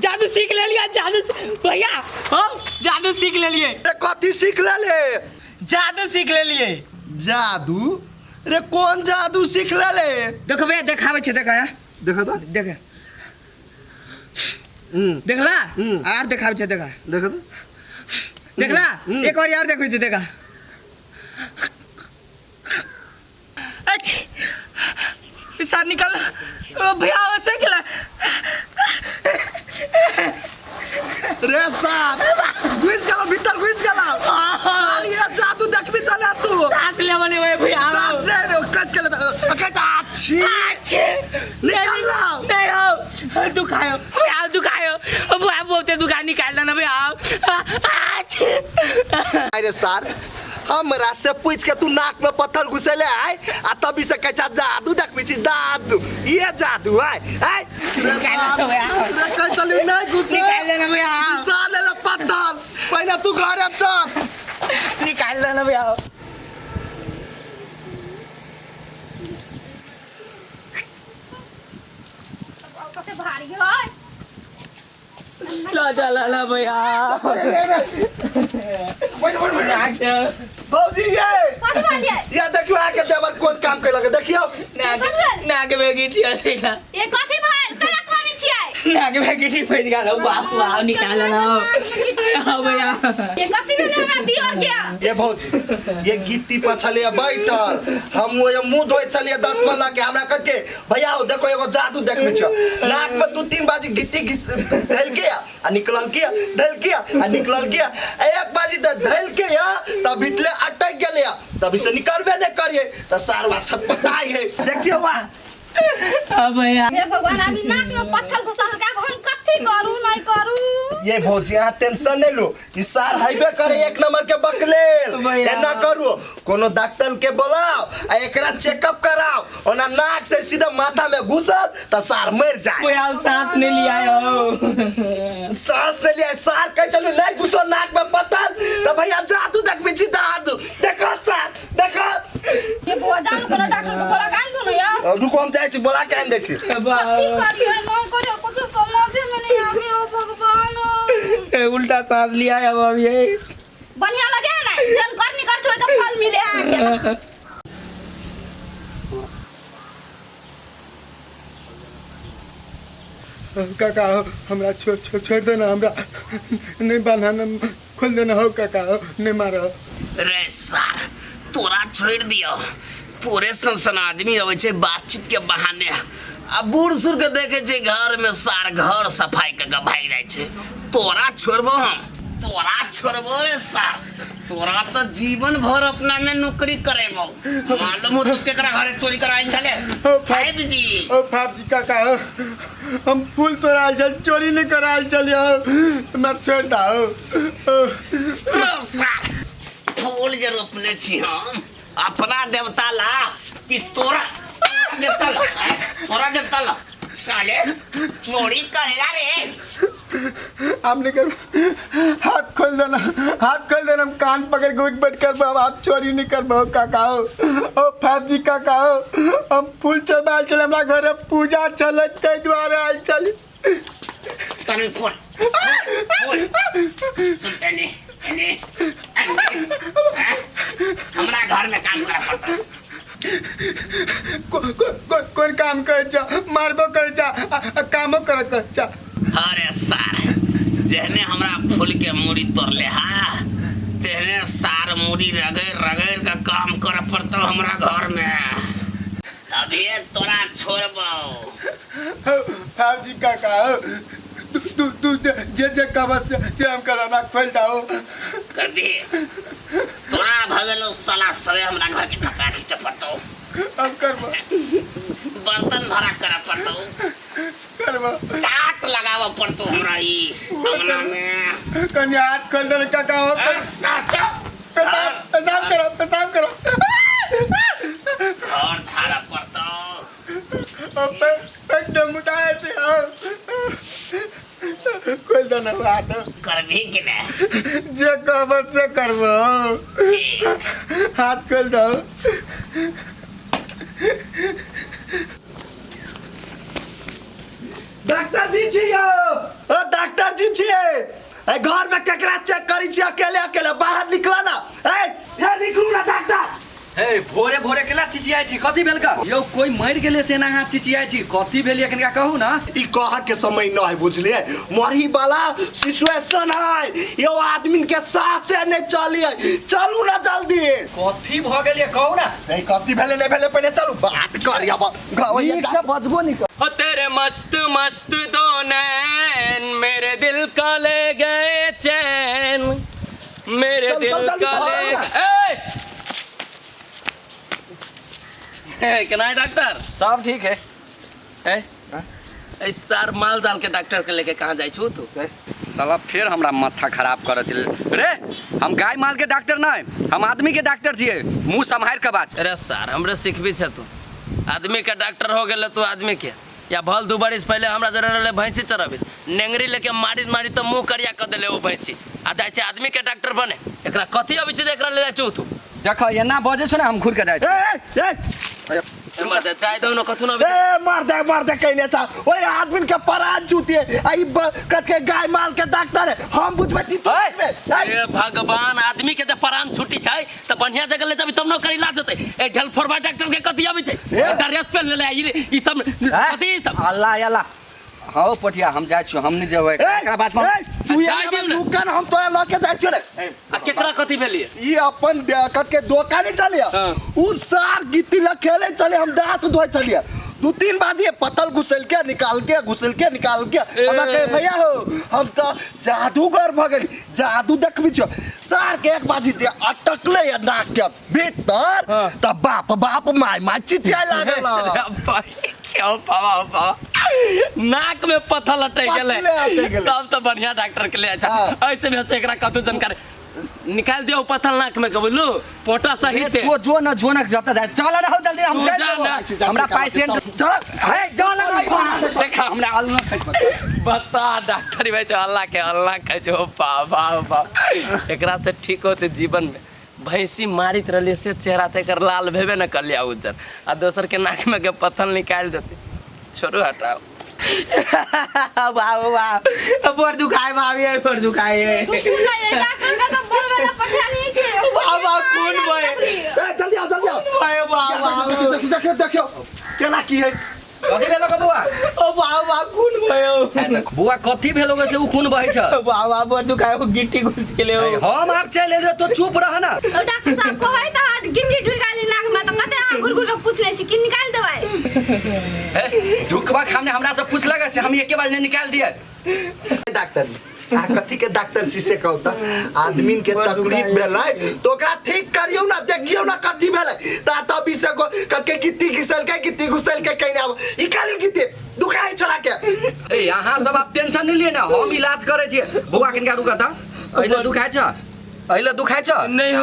जादू सीख ले लिया। जादू भैया हम जादू सीख ले लिए। कथी सीख ले? जादू सीख ले लिए। जादू? रे कौन जादू सीख ले? देखो भैया देखावे छे। देखा देखा तो देख देखला यार देखावे छे। देखा देखा तो देखला एक और यार देखो छे। देखा अच्छा सर निकल भैया से खेला रे साहब घुस गेलो भीतर घुस गेलो। सारी ये जादू देखबी तले तू साथ ले वाले ओए भैया साथ ले रे कच के कहता अच्छी निकल लो। नहीं हो दुखायो भैया दुखायो अब बोलते दुकान निकाल देना भैया। अरे सर हमरा से पूछ के तू नाक में पत्थर घुसेले है आ तभी से कहता जादू देखबी छी। जादू ये जादू है चल नहीं घुसे निकाल देना भैया। साले ला पत्थर पहले तू घर चल निकाल देना भैया। भारी है ला चला ला भैया। बाबूजी ये देखियो आके देवर कौन काम कर लगे देखियो नाक में गिट्टी देखा ये कथी भाई कला कोनी छियै नाक में गिट्टी फंस गया लो बाप वाह निकाल लो हां भैया। ये कथी भेलै हमरा दियर के? ये भौजी ये गिट्टी पर चलिए बैठल हम वो मुंह धोए चलिए दांत में लाके हमरा कहके भैया हो देखो एगो जादू देखबे छ। नाक में 2-3 बाजी गिट्टी धैल के आ निकलल के धैल के आ निकलल के एक बाजी धैल के तब भीतले अटक गेले तभी से निकलबे नहीं करिए त सारवा छटपटाई है देखियो वाह। हां भैया हे भगवान अभी नाक में पत्थर घुसल का हम कथी करू नहीं करू? ये भौजी यहाँ टेंशन नहीं लो कि सार हाईवे करे एक नंबर के बकलेल एना करू कोनो डॉक्टर के बुलाओ आ एकरा चेकअप कराओ ओना नाक से सीधा माथा में घुसल त सार मर जाए। भैया सांस नहीं लिया हो सांस नहीं लिया सार कह चलो नहीं घुसो नाक में पत्थर त भैया जादू देखबे छी जादू देखो सार देखो ये बोझा को डॉक्टर को बोला कान दो ना यार। रुको हम जाए छी बोला कान देखी कथी करियो नहीं करियो कुछ समझ में नहीं आवे ओ भगवान। उल्टा सांस लिया है अब ये बढ़िया लगे है ना जन कर निकर छो तो फल मिले है। काका हमरा छोड़ देना हमरा नहीं बांधना खोल देना हो काका नहीं मारो। रे सार तोरा छोड़ दियो पूरे संसन आदमी अबै छै बातचीत के बहाने आ बूढ़ सुर के देखे छै घर में सार घर सफाई के भाग जाय छै। तोरा छोड़बो हम तोरा छोड़बो रे सार तोरा तो जीवन भर अपना में नौकरी करेबो मालूम हो तू केकरा घरे चोरी कराइन छले 5G ओ 5G काका हम फूल तोड़ा चल चोरी नहीं करा चलियो मत छोड़ दो सार फूल जे रोपने छी हम अपना देवता ला कि तोरा देवता ला साले चोरी करेगा रे। हमने कर हाथ खोल देना हम कान पकड़ के उठ बैठ कर आप चोरी नहीं कर पाओ काका ओ 5G काका हम फूल चढ़ा चल हमरा घर पूजा चल ते द्वारे आई चल तने फोन सुनते नहीं हमरा घर में काम करा पड़ता कौन काम कर जा मारबो कर जा कामो कर जा। अरे सार जहने हमरा फूल के मूड़ी तोड़ ले हा तेहने सार मूड़ी रगड़ का काम कर पड़ता हमरा घर में अभी तोरा छोड़बो 5G काका तू जे कब से हम कराना खोल जाओ कर दे तोरा भगलो साला सवे हमरा घर के टका खींच पड़तो हम करबो बर्तन भरा कर पड़तो करबो टाट लगाव पड़तो हमरा ई अंगना में कन्या हाथ खोल दे काका हो सच बात करबी कि नहीं? जे कहबो से करबो हाथ खोल दो डॉक्टर जी छियो ओ डॉक्टर जी छिए ए घर में केकरा चेक करी छी अकेले अकेले बाहर निकला ना ए ये निकलू ना डॉक्टर हे भोरे भोरे केला चिचियाइ छी कथी भेल का यौ कोई मर गेले से ना हाथ चिचियाइ छी कथी भेल कनिका कहू ना ई कह के समय न है बुझलिए मरही वाला सिचुएशन है यो आदमी के साथ से नहीं चलिए चलू ना जल्दी कथी भ गेल कहू ना नहीं कथी भेले नहीं भेले पहले चलू बात कर अब एक से बचबो नहीं कर हो तेरे मस्त मस्त दो नैन मेरे दिल का ले गए चैन मेरे चल, दिल चल, का चल, ले केना है डॉक्टर सब ठीक है इस सार माल जाल के डॉक्टर के लेके कहाँ जाय छू तू साला फिर हमरा माथा खराब कर चल रे हम गाय माल के डॉक्टर ना हम आदमी के डॉक्टर छिए मुंह संभाल के बात अरे सर हमरे सिखबी छ तू आदमी के डॉक्टर हो गेले तू आदमी के या भल 2 बरिस पहले हमरा जरे रहले भैंसी चराबी नेंगरी लेके मारी मारी तो मुंह करिया क देले ओ भैंसी आ जाय छै आदमी के डॉक्टर बने एकरा कथी अबै छै एकरा ले जाय छू तू देख एना बजे छ ना हम खुद के जाय ए एमर दे चाय दो न कथु न ए मार दे कहने था ओए आदमी के परान जूती आई कत के गाय माल के डॉक्टर है हम बुझबे ती अरे भगवान आदमी के जब प्राण छुट्टी छै त बढ़िया जगह ले जब तब न कर इलाज होतै ए ढल फोरबा डॉक्टर के कथी आबै छै ड्रेस पहन ले ई सब कथी सब अल्लाह अल्लाह हां पटिया हम जाय छी हम नहीं जेबै एकरा बात में तू चाय दिउ ना। दुकान हम तो लेके जाय छी रे आ केकरा कथी भेलिए ई अपन कत के दुकान चलिए हाँ। उ सार गिट्टी ल खेले चले हम दांत धोए चलिए 2-3 बाजी पतल घुसल के निकाल के हम कहे भैया हो हम तो जादूगर भ गेली जादू देखबी छ सार के एक बाजी दे अटकले या नाक के भीतर हाँ। त बाप माय चिचिया लागल क्यों पावा नाक में पत्थर लटक गेले तब तो बढ़िया डॉक्टर के ले अच्छा हाँ। ऐसे में से एकरा कतु जानकारी निकाल दियो पत्थर नाक में कबलू पोटा सहित वो जो ना जता जाए चल ना हो जल्दी हम तू चल जा ना। देबो। हमरा पेशेंट चल है जो ना देख हमरा आलू ना खाई बता डॉक्टर भाई जो अल्लाह के जो बाबा एकरा से ठीक होते जीवन में भैंसी मारित रहले से चेहरा ते कर लाल भेबे न कलिया उज्जर आ दोसर के नाक में के पत्थर निकाल देते छोड़ो हटाओ वाह बोर दुखाए भाभी बोर दुखाए ना ये डॉक्टर का सब बोलबे ला पठा नहीं छे बाबा कौन भाई ए जल्दी आओ भाई बाबा देखियो केना की है कथी भेलो ग बुआ ओ बाबा कौन भयो बुआ कथी भेलो ग से उ खून बहै छ बाबा बोर दुखाए गिट्टी घुस गेले हो हम आप चले रे तो चुप रह ना डॉक्टर साहब को है त गिट्टी ढुकाली नाक में त कते गुरगुर के पूछ ले छी कि निकाल देबै ढुकबा हमने हमरा से पूछला ग से हम एके बार ने निकाल दिए डॉक्टर जी कथी के डॉक्टर जी से कहता आदमी के तकलीफ भेलै तो ओकरा ठीक करियो ना देखियो ना कथी भेलै ता तभी से कके गिट्टी घुसल के कहीं अब ई काली गिट्टी दुखाई छोड़ा के ए यहाँ सब आप टेंशन नहीं लिए ना हम इलाज करे छिए बुआ कनिका रुका था अहिले दुखाइ छ नहीं